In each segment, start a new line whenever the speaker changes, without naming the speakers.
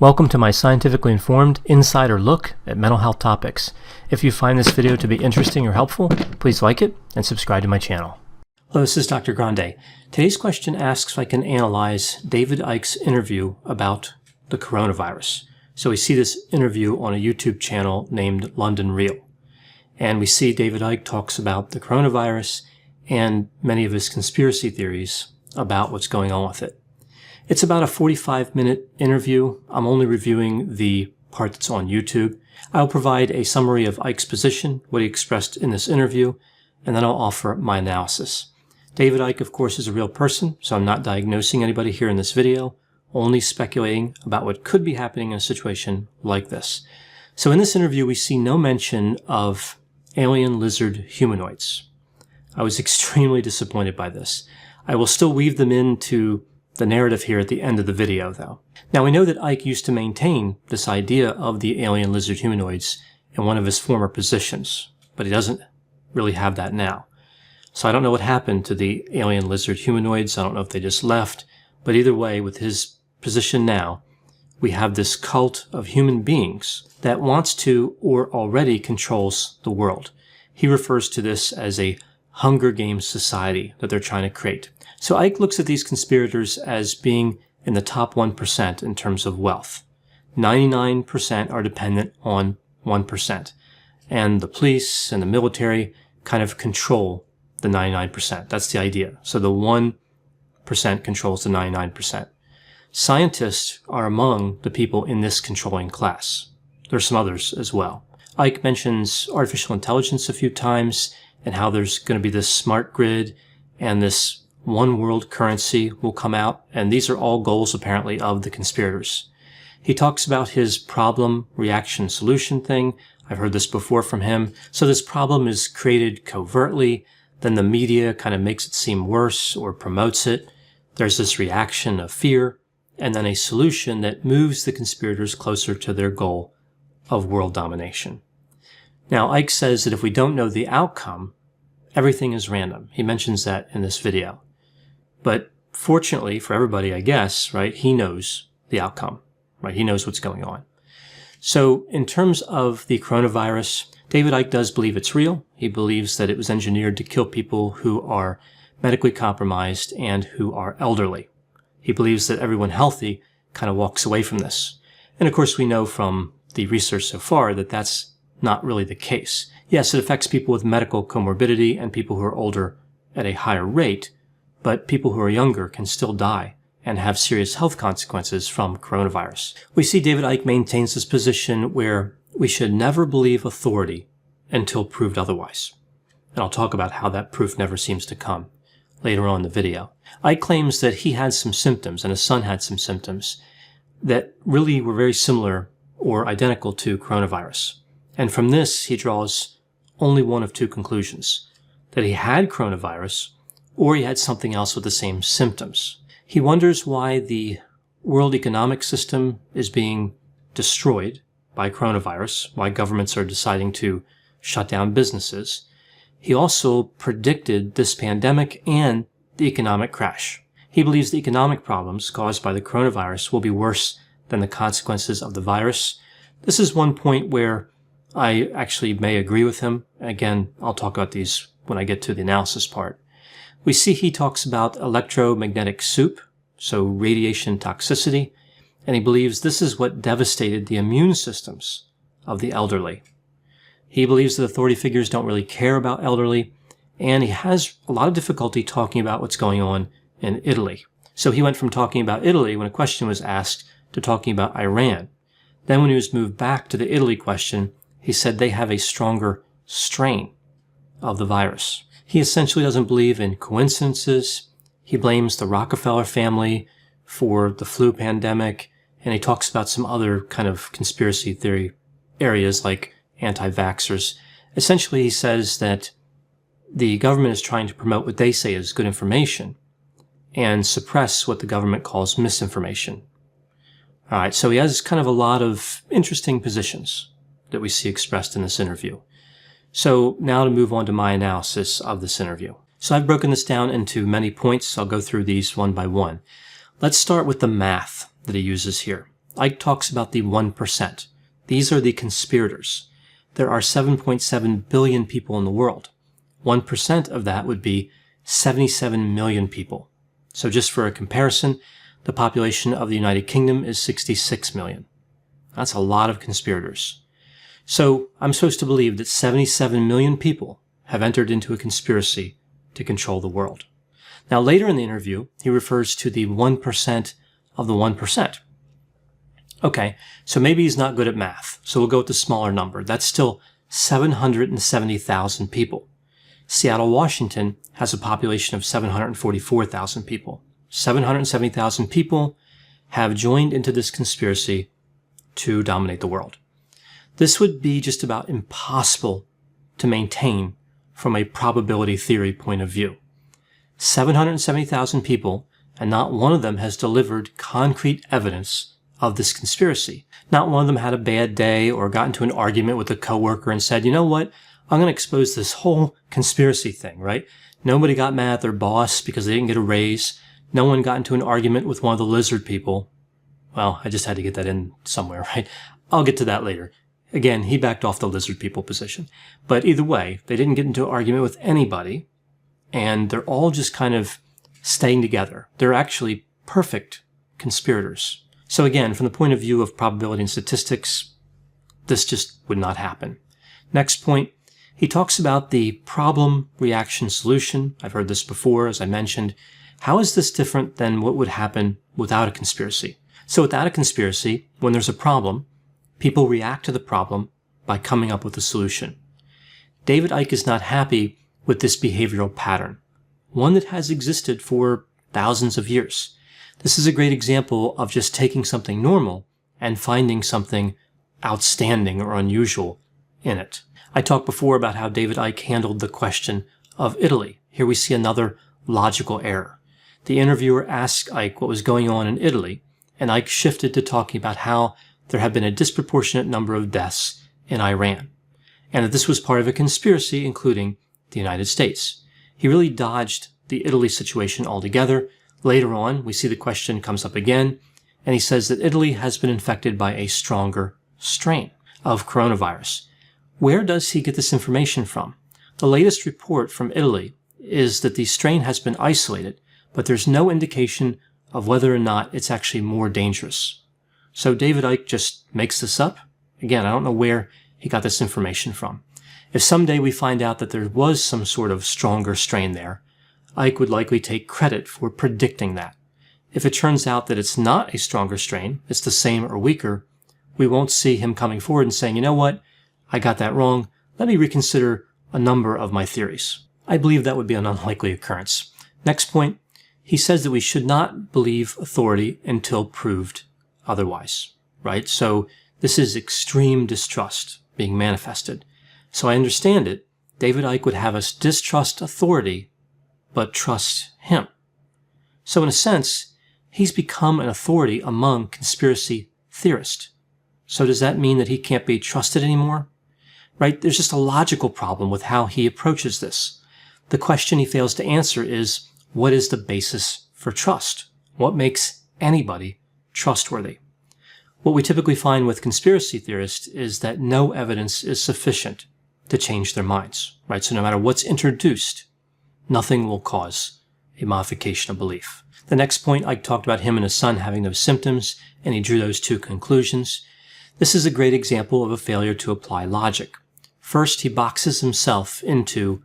Welcome to my scientifically informed insider look at mental health topics. If you find this video to be interesting or helpful, please like it and subscribe to my channel. Hello, this is Dr. Grande. Today's question asks if I can analyze David Icke's interview about the coronavirus. So we see this interview on a YouTube channel named London Real. And we see David Icke talks about the coronavirus and many of his conspiracy theories about what's going on with it. It's about a 45-minute interview. I'm only reviewing the part that's on YouTube. I'll provide a summary of Icke's position, what he expressed in this interview, and then I'll offer my analysis. David Icke, of course, is a real person, so I'm not diagnosing anybody here in this video, only speculating about what could be happening in a situation like this. So in this interview, we see no mention of alien lizard humanoids. I was extremely disappointed by this. I will still weave them into the narrative here at the end of the video, though. Now, we know that Icke used to maintain this idea of the alien lizard humanoids in one of his former positions, but he doesn't really have that now. So I don't know what happened to the alien lizard humanoids. I don't know if they just left, but either way, with his position now, we have this cult of human beings that wants to or already controls the world. He refers to this as a Hunger Games society that they're trying to create. So Icke looks at these conspirators as being in the top 1% in terms of wealth. 99% are dependent on 1%. And the police and the military kind of control the 99%. That's the idea. So the 1% controls the 99%. Scientists are among the people in this controlling class. There's some others as well. Icke mentions artificial intelligence a few times and how there's going to be this smart grid and this one world currency will come out, and these are all goals apparently of the conspirators. He talks about his problem, reaction, solution thing. I've heard this before from him. So this problem is created covertly, then the media kind of makes it seem worse or promotes it. There's this reaction of fear, and then a solution that moves the conspirators closer to their goal of world domination. Now, Icke says that if we don't know the outcome, everything is random. He mentions that in this video. But fortunately for everybody, I guess, right, he knows the outcome, right? He knows what's going on. So in terms of the coronavirus, David Icke does believe it's real. He believes that it was engineered to kill people who are medically compromised and who are elderly. He believes that everyone healthy kind of walks away from this. And of course, we know from the research so far that that's not really the case. Yes, it affects people with medical comorbidity and people who are older at a higher rate, but people who are younger can still die and have serious health consequences from coronavirus. We see David Icke maintains this position where we should never believe authority until proved otherwise. And I'll talk about how that proof never seems to come later on in the video. Icke claims that he had some symptoms and his son had some symptoms that really were very similar or identical to coronavirus. And from this, he draws only one of two conclusions: that he had coronavirus or he had something else with the same symptoms. He wonders why the world economic system is being destroyed by coronavirus, why governments are deciding to shut down businesses. He also predicted this pandemic and the economic crash. He believes the economic problems caused by the coronavirus will be worse than the consequences of the virus. This is one point where I actually may agree with him. Again, I'll talk about these when I get to the analysis part. We see he talks about electromagnetic soup, so radiation toxicity, and he believes this is what devastated the immune systems of the elderly. He believes that authority figures don't really care about elderly, and he has a lot of difficulty talking about what's going on in Italy. So he went from talking about Italy when a question was asked to talking about Iran. Then when he was moved back to the Italy question, he said they have a stronger strain of the virus. He essentially doesn't believe in coincidences. He blames the Rockefeller family for the flu pandemic, and he talks about some other kind of conspiracy theory areas like anti-vaxxers. Essentially, he says that the government is trying to promote what they say is good information and suppress what the government calls misinformation. All right, so he has kind of a lot of interesting positions that we see expressed in this interview. So now to move on to my analysis of this interview. So I've broken this down into many points. I'll go through these one by one. Let's start with the math that he uses here. Icke talks about the 1%. These are the conspirators. There are 7.7 billion people in the world. 1% of that would be 77 million people. So just for a comparison, the population of the United Kingdom is 66 million. That's a lot of conspirators. So I'm supposed to believe that 77 million people have entered into a conspiracy to control the world. Now later in the interview, he refers to the 1% of the 1%. Okay, so maybe he's not good at math, so we'll go with the smaller number. That's still 770,000 people. Seattle, Washington has a population of 744,000 people. 770,000 people have joined into this conspiracy to dominate the world. This would be just about impossible to maintain from a probability theory point of view. 770,000 people, and not one of them has delivered concrete evidence of this conspiracy. Not one of them had a bad day or got into an argument with a coworker and said, you know what, I'm going to expose this whole conspiracy thing, right? Nobody got mad at their boss because they didn't get a raise. No one got into an argument with one of the lizard people. Well, I just had to get that in somewhere, right? I'll get to that later. Again, he backed off the lizard people position. But either way, they didn't get into an argument with anybody, and they're all just kind of staying together. They're actually perfect conspirators. So again, from the point of view of probability and statistics, this just would not happen. Next point, he talks about the problem, reaction, solution. I've heard this before, as I mentioned. How is this different than what would happen without a conspiracy? So without a conspiracy, when there's a problem, people react to the problem by coming up with a solution. David Icke is not happy with this behavioral pattern, one that has existed for thousands of years. This is a great example of just taking something normal and finding something outstanding or unusual in it. I talked before about how David Icke handled the question of Italy. Here we see another logical error. The interviewer asked Icke what was going on in Italy, and Icke shifted to talking about how there had been a disproportionate number of deaths in Iran, and that this was part of a conspiracy including the United States. He really dodged the Italy situation altogether. Later on, we see the question comes up again, and he says that Italy has been infected by a stronger strain of coronavirus. Where does he get this information from? The latest report from Italy is that the strain has been isolated, but there's no indication of whether or not it's actually more dangerous. So David Icke just makes this up? Again, I don't know where he got this information from. If someday we find out that there was some sort of stronger strain there, Icke would likely take credit for predicting that. If it turns out that it's not a stronger strain, it's the same or weaker, we won't see him coming forward and saying, you know what, I got that wrong, let me reconsider a number of my theories. I believe that would be an unlikely occurrence. Next point, he says that we should not believe authority until proved otherwise, right? So this is extreme distrust being manifested. So I understand it. David Icke would have us distrust authority, but trust him. So in a sense, he's become an authority among conspiracy theorists. So does that mean that he can't be trusted anymore? Right? There's just a logical problem with how he approaches this. The question he fails to answer is, what is the basis for trust? What makes anybody trustworthy? What we typically find with conspiracy theorists is that no evidence is sufficient to change their minds, right? So no matter what's introduced, nothing will cause a modification of belief. The next point, I talked about him and his son having those symptoms, and he drew those two conclusions. This is a great example of a failure to apply logic. First, he boxes himself into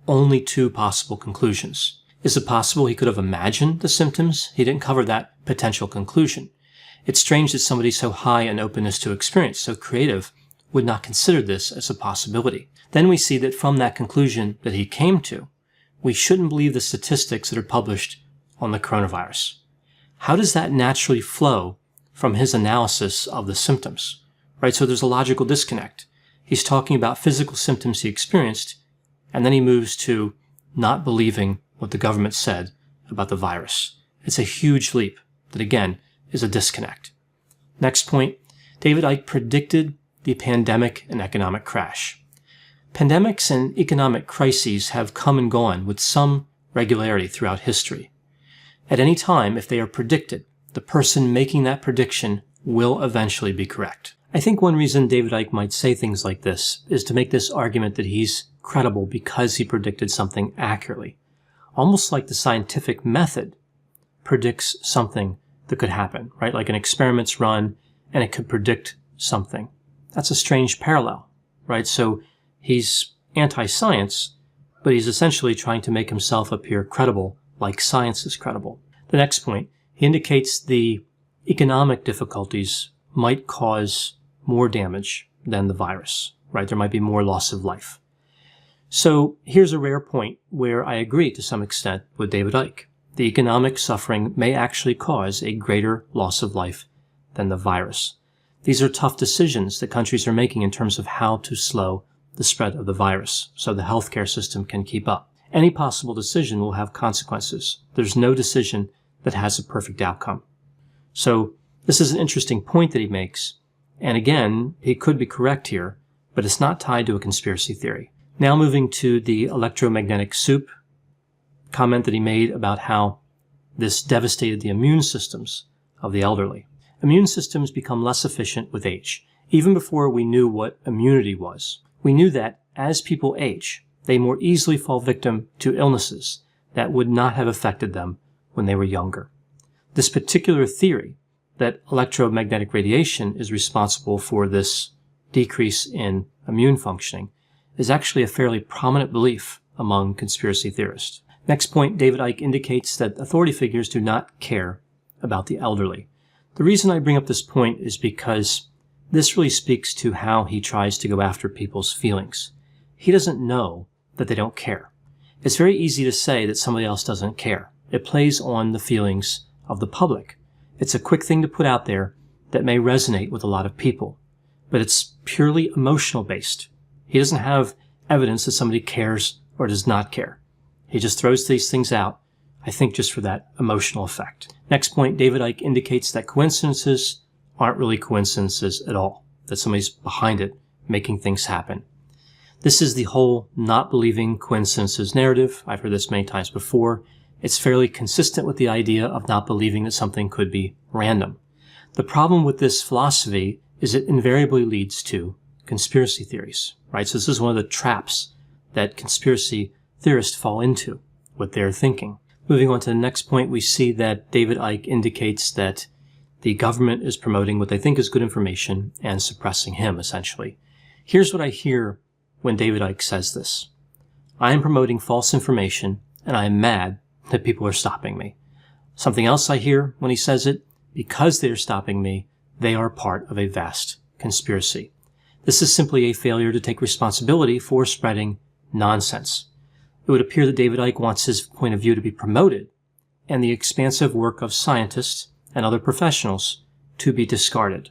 only two possible conclusions. Is it possible he could have imagined the symptoms? He didn't cover that potential conclusion. It's strange that somebody so high in openness to experience, so creative, would not consider this as a possibility. Then we see that from that conclusion that he came to, we shouldn't believe the statistics that are published on the coronavirus. How does that naturally flow from his analysis of the symptoms? Right, so there's a logical disconnect. He's talking about physical symptoms he experienced, and then he moves to not believing what the government said about the virus. It's a huge leap that, again, is a disconnect. Next point, David Icke predicted the pandemic and economic crash. Pandemics and economic crises have come and gone with some regularity throughout history. At any time, if they are predicted, the person making that prediction will eventually be correct. I think one reason David Icke might say things like this is to make this argument that he's credible because he predicted something accurately. Almost like the scientific method predicts something that could happen, right? Like an experiment's run and it could predict something. That's a strange parallel, right? So he's anti-science, but he's essentially trying to make himself appear credible like science is credible. The next point, he indicates the economic difficulties might cause more damage than the virus, right? There might be more loss of life. So here's a rare point where I agree to some extent with David Icke. The economic suffering may actually cause a greater loss of life than the virus. These are tough decisions that countries are making in terms of how to slow the spread of the virus so the healthcare system can keep up. Any possible decision will have consequences. There's no decision that has a perfect outcome. So this is an interesting point that he makes. And again, he could be correct here, but it's not tied to a conspiracy theory. Now moving to the electromagnetic soup comment that he made about how this devastated the immune systems of the elderly. Immune systems become less efficient with age. Even before we knew what immunity was, we knew that as people age, they more easily fall victim to illnesses that would not have affected them when they were younger. This particular theory that electromagnetic radiation is responsible for this decrease in immune functioning is actually a fairly prominent belief among conspiracy theorists. Next point, David Icke indicates that authority figures do not care about the elderly. The reason I bring up this point is because this really speaks to how he tries to go after people's feelings. He doesn't know that they don't care. It's very easy to say that somebody else doesn't care. It plays on the feelings of the public. It's a quick thing to put out there that may resonate with a lot of people, but it's purely emotional based. He doesn't have evidence that somebody cares or does not care. He just throws these things out, I think just for that emotional effect. Next point, David Icke indicates that coincidences aren't really coincidences at all, that somebody's behind it, making things happen. This is the whole not believing coincidences narrative. I've heard this many times before. It's fairly consistent with the idea of not believing that something could be random. The problem with this philosophy is it invariably leads to conspiracy theories, right? So this is one of the traps that conspiracy theorists fall into with their thinking. Moving on to the next point, we see that David Icke indicates that the government is promoting what they think is good information and suppressing him, essentially. Here's what I hear when David Icke says this. I am promoting false information, and I am mad that people are stopping me. Something else I hear when he says it, because they are stopping me, they are part of a vast conspiracy. This is simply a failure to take responsibility for spreading nonsense. It would appear that David Icke wants his point of view to be promoted and the expansive work of scientists and other professionals to be discarded.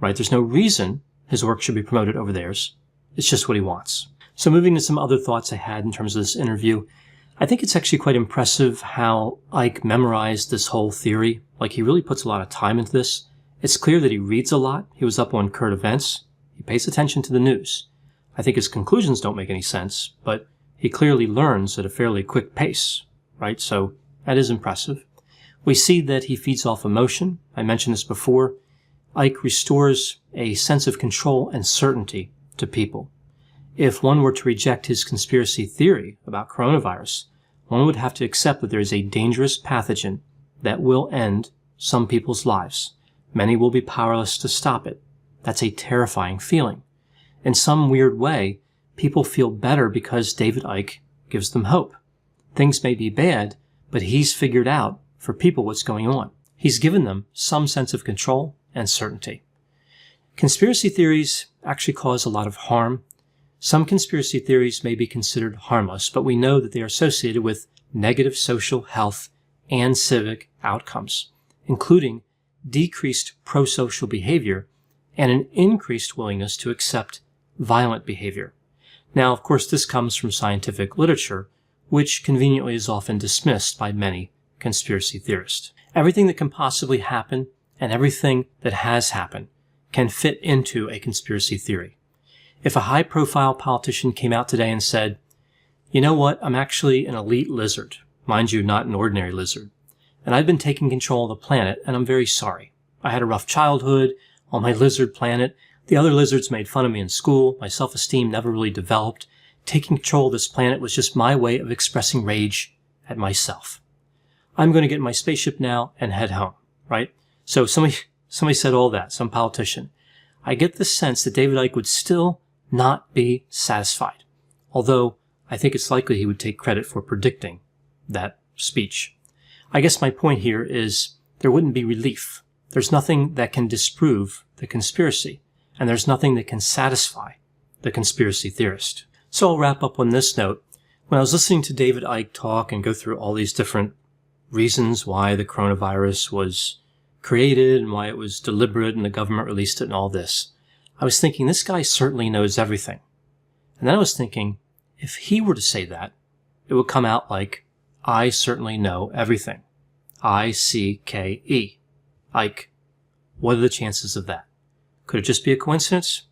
Right? There's no reason his work should be promoted over theirs. It's just what he wants. So moving to some other thoughts I had in terms of this interview, I think it's actually quite impressive how Icke memorized this whole theory. Like, he really puts a lot of time into this. It's clear that he reads a lot. He was up on current events. He pays attention to the news. I think his conclusions don't make any sense, but he clearly learns at a fairly quick pace, right? So that is impressive. We see that he feeds off emotion. I mentioned this before. Icke restores a sense of control and certainty to people. If one were to reject his conspiracy theory about coronavirus, one would have to accept that there is a dangerous pathogen that will end some people's lives. Many will be powerless to stop it. That's a terrifying feeling. In some weird way, people feel better because David Icke gives them hope. Things may be bad, but he's figured out for people what's going on. He's given them some sense of control and certainty. Conspiracy theories actually cause a lot of harm. Some conspiracy theories may be considered harmless, but we know that they are associated with negative social, health, and civic outcomes, including decreased pro-social behavior and an increased willingness to accept violent behavior. Now, of course, this comes from scientific literature, which conveniently is often dismissed by many conspiracy theorists. Everything that can possibly happen and everything that has happened can fit into a conspiracy theory. If a high-profile politician came out today and said, you know what, I'm actually an elite lizard, mind you, not an ordinary lizard, and I've been taking control of the planet, and I'm very sorry. I had a rough childhood on my lizard planet. The other lizards made fun of me in school. My self-esteem never really developed. Taking control of this planet was just my way of expressing rage at myself. I'm going to get in my spaceship now and head home, right? So somebody said all that, some politician. I get the sense that David Icke would still not be satisfied, although I think it's likely he would take credit for predicting that speech. I guess my point here is there wouldn't be relief. There's nothing that can disprove the conspiracy, and there's nothing that can satisfy the conspiracy theorist. So I'll wrap up on this note. When I was listening to David Icke talk and go through all these different reasons why the coronavirus was created and why it was deliberate and the government released it and all this, I was thinking, this guy certainly knows everything. And then I was thinking, if he were to say that, it would come out like, I certainly know everything. I-C-K-E. Icke. What are the chances of that? Could it just be a coincidence?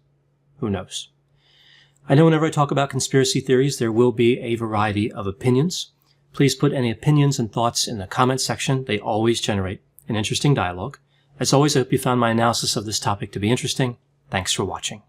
Who knows? I know whenever I talk about conspiracy theories, there will be a variety of opinions. Please put any opinions and thoughts in the comment section. They always generate an interesting dialogue. As always, I hope you found my analysis of this topic to be interesting. Thanks for watching.